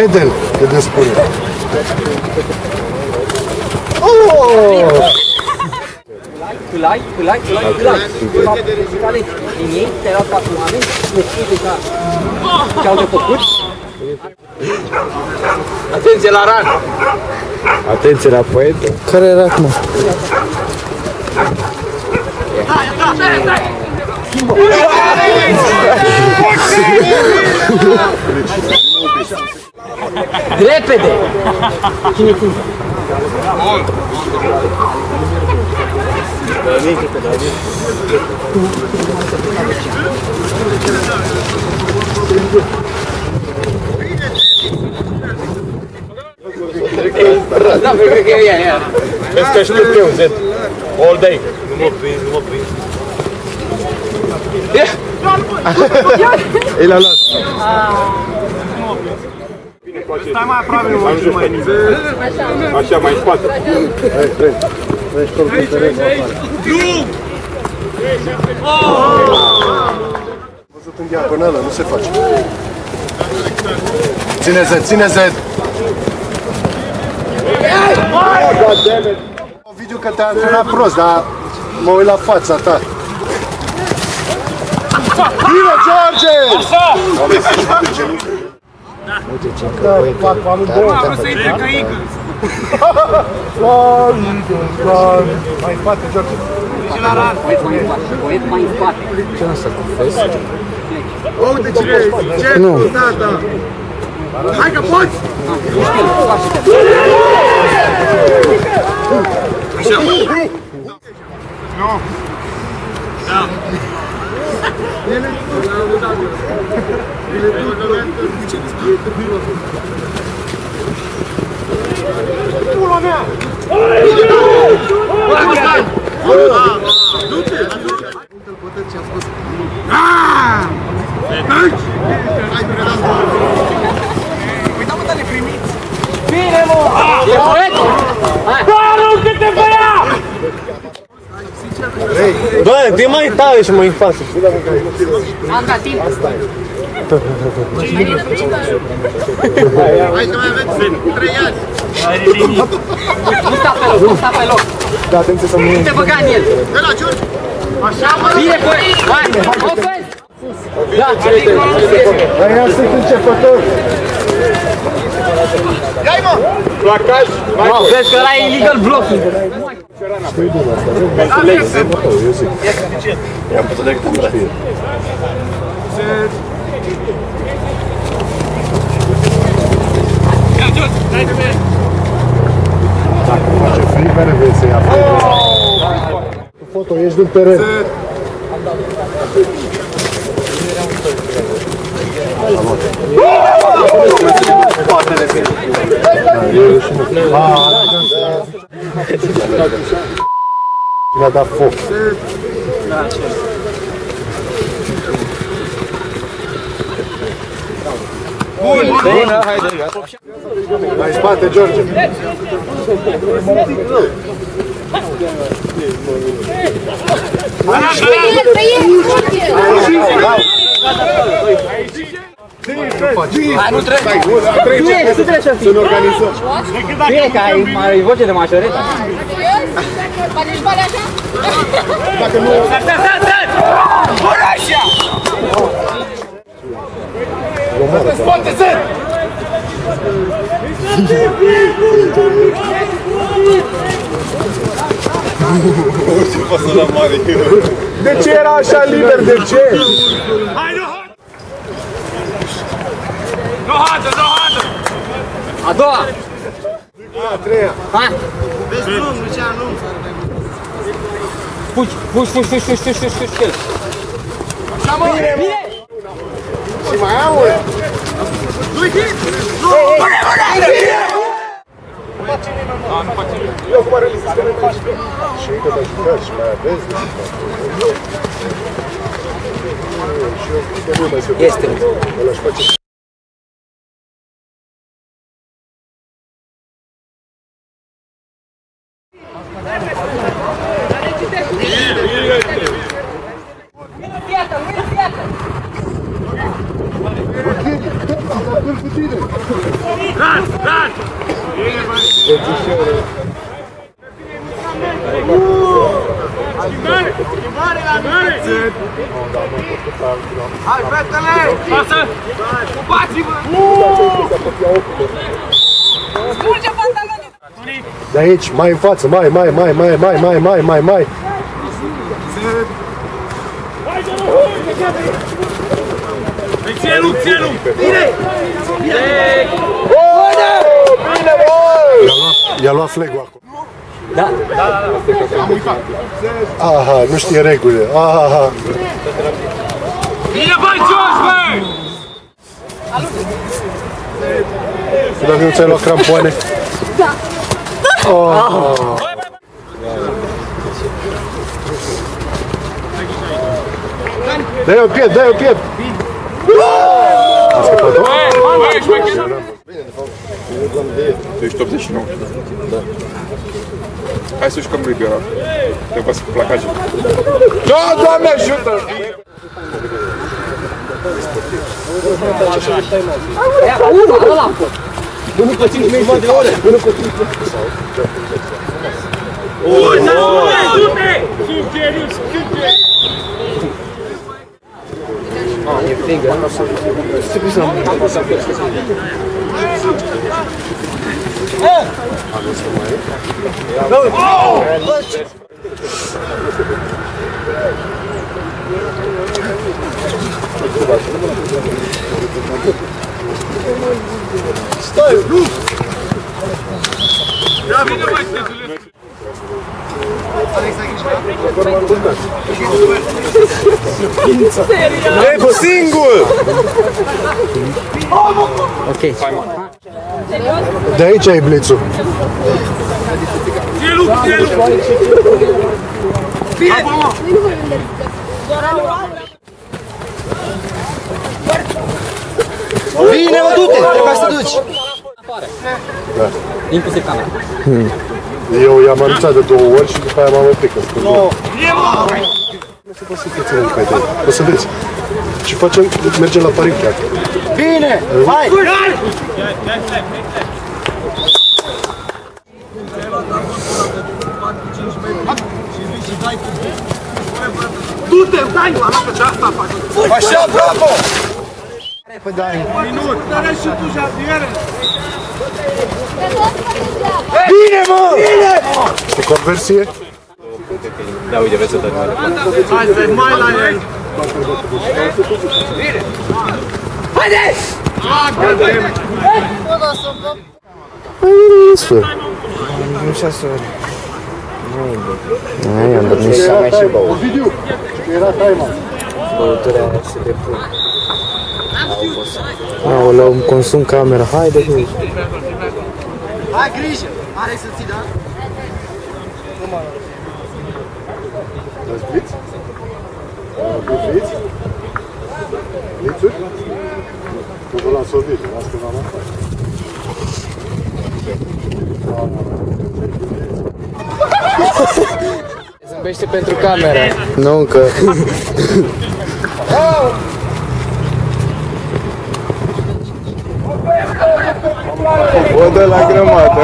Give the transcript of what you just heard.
Vedel, că de spune. Oh! Câlai. Din ei, te erau 4 oameni, nu știu deja ce-au de făcut. Atenție la ran! Atenție la poetă. Care era acum? Repede! Cine ține? Da, cred că e ea. Vezi că știu eu, Zed. All day. Nu mă prind. El a luat. Stai mai aproape, mai nivel. Așa, mai în spate. Hai, treci. Treci tot pe teren. Văzut în diagonală, nu se face. Ține Zed! Ovidiu, că te-a antrenat prost, dar mă uit la fața ta. Bine, George! Uite ce încă fac amândouă. Mai în spate, George. Mai în spate. Ce nu să confes? Uite ce tata! Hai că poți! Așa! Nu! Da! Pula mea! Du-te! Ce-a spus? Uita-mă, dar neprimiți! Bine, mă! E poetă! Doamne, câte vă ia! Doamne, te mai tare și mai în față. Am dat timp. Asta e. Hai că mai aveți 3 ani. Nu sta pe loc. Da, atenție să nu... Nu te băga în el. De la George. Așa, mă. Bine, poet! Hai! Ofens! Da, Dar ea sunt începători. Ia-i, mă. Placaj, mai wow, vezi că ăla e illegal blocking. Știi bine asta, eu zic. I-am putut de câte știe. Dacă face flipere, vrei să ia flipere. Tu, foto, ești din teren. Mi-a dat foc. Bun, haide, gata. Mai în spate, George. Hai, nu trebuie! Nu trebuie să fii! Să ne organizăm. Bine că ai voce de mașoretă. Bagi bani așa? Dacă nu... Bună așa! Răspunde, Zed! Ce pasă la mare. De ce era așa liber? De ce? Hai, nu! Nu hadă! A doua! A treia. Hai! Vezi, nu, Lucian, nu! Fugi! Așa, mă! Bine! Și mai am una. Nu-i hit! Nu! Bine! Eu cum are lista că ne faci? Și încă te jucări și mai aveți. Și eu mai se Este. ăla își face. Fiată! Schimbare la mare! Hai, fetele! Pasă! Ocupați-vă! Spurge pantalonii! De aici, mai în față, mai. Țienu! Bine! I-a luat flag-ul acolo. Da? Am uitat. Aha, nu știe regulile. Aha. Bine, băi, jos, băi! Dacă nu ți-ai luat crampoane. Da. Oh. Dai-o în piept! A scăpat-o? Tu ești 89. Da. Hai să jucăm Ribeira. Trebuie să placaje. Da, Doamne ajută! Ăla! Până pe 5 minute de ore! Ui, du-te! Sugeriu! E frigă. Stai, nu! Ia vină, mai stăzule! Ei, bă, singur! Ok. De aici e blițul. Țielu! Bine! Bine, mă, du-te! Trebuie să duci! Da. Inclusiv camera. Eu i-am anunțat de 2 ori și după aia m-am oprit că spun. Nu se poate să fiți în pe o să vezi. Și mergem la Paris chiar. Bine! Hai! Du-te, dai! Am luat pe aceasta, faci! Așa, bravo! Repede, ai! Minut! Dar și tu, Javiere! Bine, mă! Bine! Și conversie? Da, uite, vezi să dă. Hai să mai la el! Haide! Nu 6 ore. Nu, i-am dormit și mai și băut. Ovidiu, era time-out. Băuturea aia și de pun. Aoleu, îmi consum camera. Haide, băi. Hai, grijă! Are să ții, da? Dați blitz? Blitz? Blitzuri? Nu vă las Ovidiu, asta v-am aflat. Zâmbește pentru camera. Nu încă. O dă la grămadă.